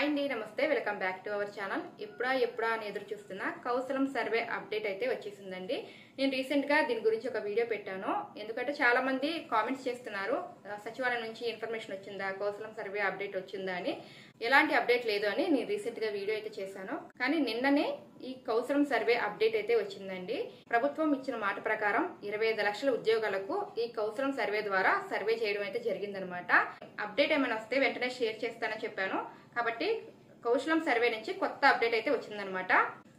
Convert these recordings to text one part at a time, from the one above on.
అండి నమస్తే welcome back to our channel. ఎప్పుడా అని ఎదురు చూస్తున్న కౌశలం సర్వే అప్డేట్ అయితే వచ్చేసిందండి. నేను రీసెంట్ గా దీని గురించి ఒక వీడియో పెట్టాను. ఎందుకంటే చాలా మంది కామెంట్స్ చేస్తున్నారు, సచివాలయం నుంచి ఇన్ఫర్మేషన్ వచ్చిందా, కౌశలం సర్వే అప్డేట్ వచ్చిందా అని. ఎలాంటి అప్డేట్ లేదు అని నేను రీసెంట్ గా వీడియో అయితే చేశాను. కానీ నిన్ననే ఈ కౌశలం సర్వే అప్డేట్ అయితే వచ్చిందండి. ప్రభుత్వం ఇచ్చిన మాట ప్రకారం 25 లక్షల ఉద్యోగాలకు ఈ కౌశలం సర్వే ద్వారా సర్వే చేయడం అయితే జరిగిందనమాట. అప్డేట్ ఏమైనా వస్తే వెంటనే షేర్ చేస్తానని చెప్పాను. కాబట్టి కౌశలం సర్వే నుంచి కొత్త అప్డేట్ అయితే వచ్చిందనమాట.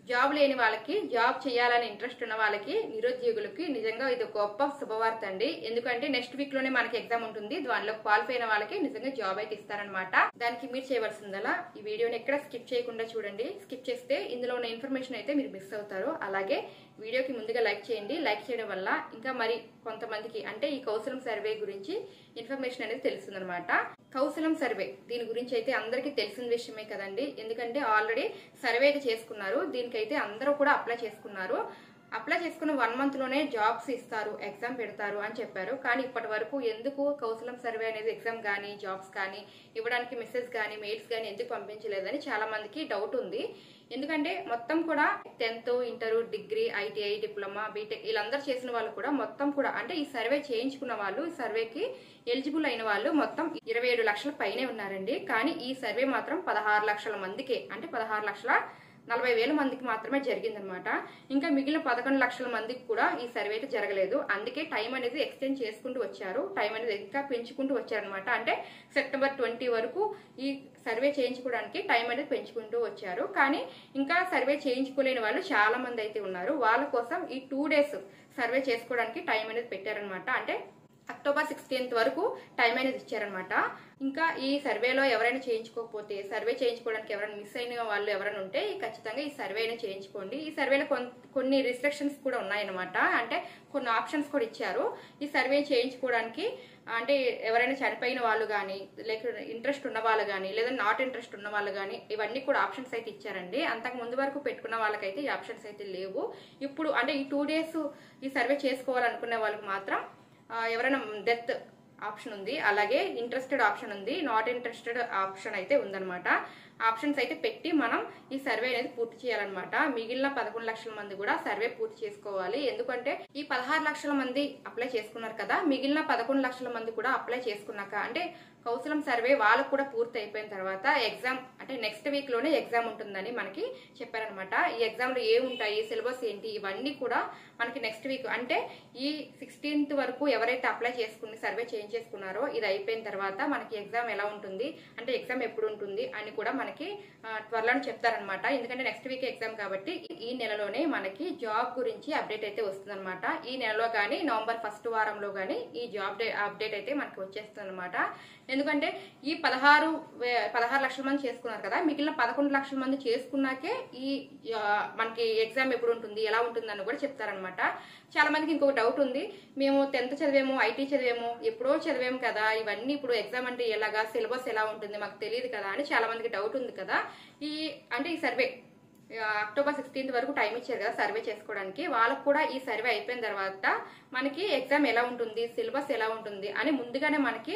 జాబ్ లేని వాళ్ళకి, జాబ్ చేయాలని ఇంట్రెస్ట్ ఉన్న వాళ్ళకి, నిరుద్యోగులకి నిజంగా ఇది గొప్ప శుభవార్త అండి. ఎందుకంటే నెక్స్ట్ వీక్ లోనే మనకి ఎగ్జామ్ ఉంటుంది. దానిలో క్వాలిఫై అయిన వాళ్ళకి నిజంగా జాబ్ అయితే ఇస్తారనమాట. దానికి మీరు చేయవలసిందలా ఈ వీడియోని ఎక్కడ స్కిప్ చేయకుండా చూడండి. స్కిప్ చేస్తే ఇందులో ఉన్న ఇన్ఫర్మేషన్ అయితే మీరు మిస్ అవుతారు. అలాగే వీడియోకి ముందుగా లైక్ చేయండి. లైక్ చేయడం వల్ల ఇంకా మరి కొంతమందికి అంటే ఈ కౌశలం సర్వే గురించి ఇన్ఫర్మేషన్ అనేది తెలుస్తుందన్నమాట. కౌశలం సర్వే దీని గురించి అయితే అందరికీ తెలిసిన విషయమే కదండి. ఎందుకంటే ఆల్రెడీ సర్వే అయితే చేసుకున్నారు. దీనికైతే అందరూ కూడా అప్లై చేసుకున్నారు. అప్లై చేసుకున్న 1 month లోనే జాబ్స్ ఇస్తారు, ఎగ్జామ్ పెడతారు అని చెప్పారు. కానీ ఇప్పటి వరకు ఎందుకు కౌశలం సర్వే అనేది ఎగ్జామ్ కానీ జాబ్స్ కానీ ఇవ్వడానికి మెసేజ్ కానీ మెయిల్స్ కానీ ఎందుకు పంపించలేదని చాలా మందికి డౌట్ ఉంది. ఎందుకంటే మొత్తం కూడా 10th, inter, degree, ITI, diploma, BTech వీళ్ళందరూ చేసిన వాళ్ళు కూడా మొత్తం కూడా అంటే ఈ సర్వే చేయించుకున్న వాళ్ళు, ఈ సర్వేకి ఎలిజిబుల్ అయిన వాళ్ళు మొత్తం 27 లక్షల పైనే ఉన్నారండి. కానీ ఈ సర్వే మాత్రం 16 లక్షల మందికే, అంటే 16,40,000 మందికి మాత్రమే జరిగిందనమాట. ఇంకా మిగిలిన 11 లక్షల మందికి కూడా ఈ సర్వే అయితే జరగలేదు. అందుకే టైం అనేది ఎక్స్టెండ్ చేసుకుంటూ వచ్చారు, టైం అనేది ఇంకా పెంచుకుంటూ వచ్చారనమాట. అంటే September 20 వరకు ఈ సర్వే చేయించుకోవడానికి టైం అనేది పెంచుకుంటూ వచ్చారు. కానీ ఇంకా సర్వే చేయించుకోలేని వాళ్ళు చాలా మంది అయితే ఉన్నారు. వాళ్ళ కోసం ఈ 2 days సర్వే చేసుకోవడానికి టైం అనేది పెట్టారనమాట. అంటే October 16th వరకు టైం అనేది ఇచ్చారనమాట. ఇంకా ఈ సర్వేలో ఎవరైనా చేయించుకోకపోతే, సర్వే చేయించుకోవడానికి ఎవరైనా మిస్ అయిన వాళ్ళు ఎవరైనా ఉంటే ఖచ్చితంగా ఈ సర్వే అయినా చేయించుకోండి. ఈ సర్వేలో కొన్ని రిస్ట్రిక్షన్స్ కూడా ఉన్నాయన్నమాట. అంటే కొన్ని ఆప్షన్స్ కూడా ఇచ్చారు ఈ సర్వే చేయించుకోవడానికి. అంటే ఎవరైనా చనిపోయిన వాళ్ళు కానీ, లేకపోతే ఇంట్రెస్ట్ ఉన్న వాళ్ళు కానీ, లేదా నాట్ ఇంట్రెస్ట్ ఉన్న వాళ్ళు కానీ, ఇవన్నీ కూడా ఆప్షన్స్ అయితే ఇచ్చారండి. అంతకు ముందు వరకు పెట్టుకున్న వాళ్ళకైతే ఈ ఆప్షన్స్ అయితే లేవు. ఇప్పుడు అంటే ఈ 2 days ఈ సర్వే చేసుకోవాలనుకునే వాళ్ళకి మాత్రం ఎవరైనా డెత్ ఆప్షన్ ఉంది, అలాగే ఇంట్రెస్టెడ్ ఆప్షన్ ఉంది, నాట్ ఇంట్రెస్టెడ్ ఆప్షన్ అయితే ఉందన్నమాట. ఆప్షన్స్ అయితే పెట్టి మనం ఈ సర్వే అనేది పూర్తి చేయాలన్నమాట. మిగిలిన 11 లక్షల మంది కూడా సర్వే పూర్తి చేసుకోవాలి. ఎందుకంటే ఈ 16 లక్షల మంది అప్లై చేసుకున్నారు కదా, మిగిలిన 11 లక్షల మంది కూడా అప్లై చేసుకున్నాక అంటే కౌశలం సర్వే వాళ్ళకు కూడా పూర్తి అయిపోయిన తర్వాత ఎగ్జామ్ అంటే నెక్స్ట్ వీక్ లోనే ఎగ్జామ్ ఉంటుందని మనకి చెప్పారనమాట. ఈ ఎగ్జామ్ లో ఏముంటాయి, సిలబస్ ఏంటి, ఇవన్నీ కూడా మనకి నెక్స్ట్ వీక్ అంటే ఈ 16th వరకు ఎవరైతే అప్లై చేసుకుని సర్వే చేయించేసుకున్నారో ఇది అయిపోయిన తర్వాత మనకి ఎగ్జామ్ ఎలా ఉంటుంది, అంటే ఎగ్జామ్ ఎప్పుడు ఉంటుంది అని కూడా మనకి త్వరలోనే చెప్తారనమాట. ఎందుకంటే నెక్స్ట్ వీక్ ఎగ్జామ్ కాబట్టి ఈ నెలలోనే మనకి జాబ్ గురించి అప్డేట్ అయితే వస్తుందన్నమాట. ఈ నెలలో కానీ నవంబర్ 1st వారంలో కానీ ఈ జాబ్ అప్డేట్ అయితే మనకి వచ్చేస్తుంది అనమాట. ఎందుకంటే ఈ 16 లక్షల మంది చేసుకున్నారు కదా, మిగిలిన 11 లక్షల మంది చేసుకున్నాకే ఈ మనకి ఎగ్జామ్ ఎప్పుడు ఉంటుంది, ఎలా ఉంటుంది అని కూడా చెప్తారనమాట. చాలా మందికి ఇంకొక డౌట్ ఉంది, మేము 10th చదివాము, ఐటీ చదివాము, ఎప్పుడో చదివాము కదా, ఇవన్నీ ఇప్పుడు ఎగ్జామ్ అంటే ఎలాగా, సిలబస్ ఎలా ఉంటుంది మాకు తెలియదు కదా అని చాలా మందికి డౌట్ ఉంది కదా. ఈ సర్వే October 16th వరకు టైం ఇచ్చారు కదా సర్వే చేసుకోవడానికి. వాళ్ళకు కూడా ఈ సర్వే అయిపోయిన తర్వాత మనకి ఎగ్జామ్ ఎలా ఉంటుంది, సిలబస్ ఎలా ఉంటుంది అని ముందుగానే మనకి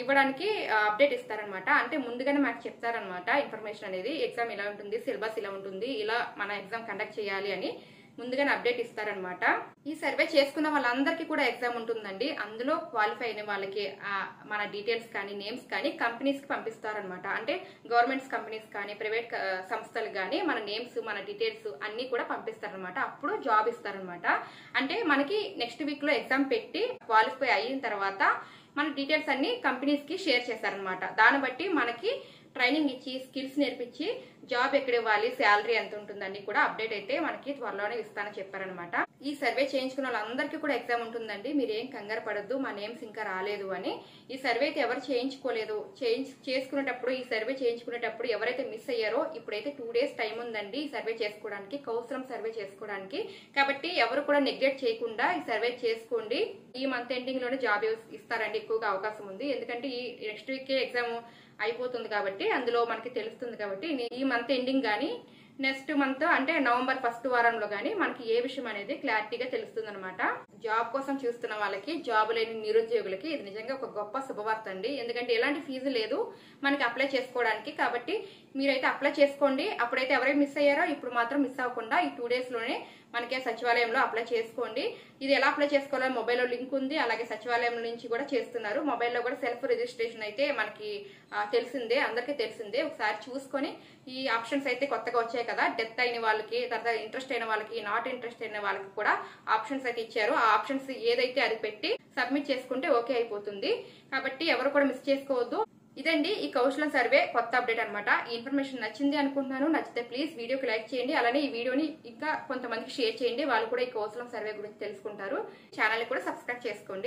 ఇవ్వడానికి అప్డేట్ ఇస్తారనమాట. అంటే ముందుగానే మనకి చెప్తారనమాట ఇన్ఫర్మేషన్ అనేది, ఎగ్జామ్ ఎలా ఉంటుంది, సిలబస్ ఇలా ఉంటుంది, ఇలా మన ఎగ్జామ్ కండక్ట్ చేయాలి అని ముందుగానే అప్డేట్ ఇస్తారనమాట. ఈ సర్వే చేసుకున్న వాళ్ళందరికీ కూడా ఎగ్జామ్ ఉంటుందండి. అందులో క్వాలిఫై అయిన వాళ్ళకి మన డీటెయిల్స్ కానీ నేమ్స్ కానీ కంపెనీస్ కి పంపిస్తారనమాట. అంటే గవర్నమెంట్స్ కంపెనీస్ కానీ ప్రైవేట్ సంస్థలు కానీ మన నేమ్స్, మన డీటెయిల్స్ అన్ని కూడా పంపిస్తారనమాట. అప్పుడు జాబ్ ఇస్తారనమాట. అంటే మనకి నెక్స్ట్ వీక్ లో ఎగ్జామ్ పెట్టి క్వాలిఫై అయిన తర్వాత మన డీటెయిల్స్ అన్ని కంపెనీస్ కి షేర్ చేస్తారనమాట. దాన్ని బట్టి మనకి ట్రైనింగ్ ఇచ్చి స్కిల్స్ నేర్పించి జాబ్ ఎక్కడ ఇవ్వాలి, శాలరీ ఎంత ఉంటుందని కూడా అప్డేట్ అయితే మనకి త్వరలోనే ఇస్తానని చెప్పారనమాట. ఈ సర్వే చేయించుకున్న వాళ్ళందరికీ కూడా ఎగ్జామ్ ఉంటుందండి. మీరు ఏం కంగారు పడద్దు, మా నేమ్స్ ఇంకా రాలేదు అని. ఈ సర్వే అయితే ఎవరు చేయించుకోలేదు, చేసుకునేటప్పుడు ఈ సర్వే చేయించుకునేటప్పుడు ఎవరైతే మిస్ అయ్యారో ఇప్పుడైతే 2 days టైం ఉందండి ఈ సర్వే చేసుకోవడానికి, కౌశలం సర్వే చేసుకోవడానికి. కాబట్టి ఎవరు కూడా నెగ్లెక్ట్ చేయకుండా ఈ సర్వే చేసుకోండి. ఈ మంత్ ఎండింగ్ లోనే జాబ్ ఇస్తారండి, ఎక్కువగా అవకాశం ఉంది. ఎందుకంటే ఈ నెక్స్ట్ వీక్ ఎగ్జామ్ అయిపోతుంది కాబట్టి అందులో మనకి తెలుస్తుంది. కాబట్టి ఈ మంత్ ఎండింగ్ కానీ నెక్స్ట్ మంత్ అంటే నవంబర్ 1st వారంలో గానీ మనకి ఏ విషయం అనేది క్లారిటీగా తెలుస్తుంది అనమాట. జాబ్ కోసం చూస్తున్న వాళ్ళకి, జాబ్ లేని నిరుద్యోగులకి ఇది నిజంగా ఒక గొప్ప శుభవార్త అండి. ఎందుకంటే ఎలాంటి ఫీజు లేదు మనకి అప్లై చేసుకోవడానికి. కాబట్టి మీరైతే అప్లై చేసుకోండి. అప్పుడైతే ఎవరైతే మిస్ అయ్యారో ఇప్పుడు మాత్రం మిస్ అవ్వకుండా ఈ 2 days లోనే మనకి సచివాలయంలో అప్లై చేసుకోండి. ఇది ఎలా అప్లై చేసుకోవాలో మొబైల్లో లింక్ ఉంది. అలాగే సచివాలయం నుంచి కూడా చేస్తున్నారు. మొబైల్లో కూడా సెల్ఫ్ రిజిస్ట్రేషన్ అయితే మనకి తెలిసిందే, అందరికీ తెలిసిందే. ఒకసారి చూసుకొని ఈ ఆప్షన్స్ అయితే కొత్తగా వచ్చాయి కదా, డెత్ అయిన వాళ్ళకి, తర్వాత ఇంట్రెస్ట్ అయిన వాళ్ళకి, నాట్ ఇంట్రెస్ట్ అయిన వాళ్ళకి కూడా ఆప్షన్స్ అయితే ఇచ్చారు. ఆ ఆప్షన్స్ ఏదైతే అది పెట్టి సబ్మిట్ చేసుకుంటే ఓకే అయిపోతుంది. కాబట్టి ఎవరు కూడా మిస్ చేసుకోవద్దు. ఇదండి ఈ కౌశలం సర్వే కొత్త అప్డేట్ అనమాట. ఈ ఇన్ఫర్మేషన్ నచ్చింది అనుకుంటున్నాను. నచ్చితే ప్లీజ్ వీడియోకి లైక్ చేయండి. అలానే ఈ వీడియోని ఇంకా కొంతమందికి షేర్ చేయండి. వాళ్ళు కూడా ఈ కౌశలం సర్వే గురించి తెలుసుకుంటారు. ఛానల్ ని కూడా సబ్స్క్రైబ్ చేసుకోండి.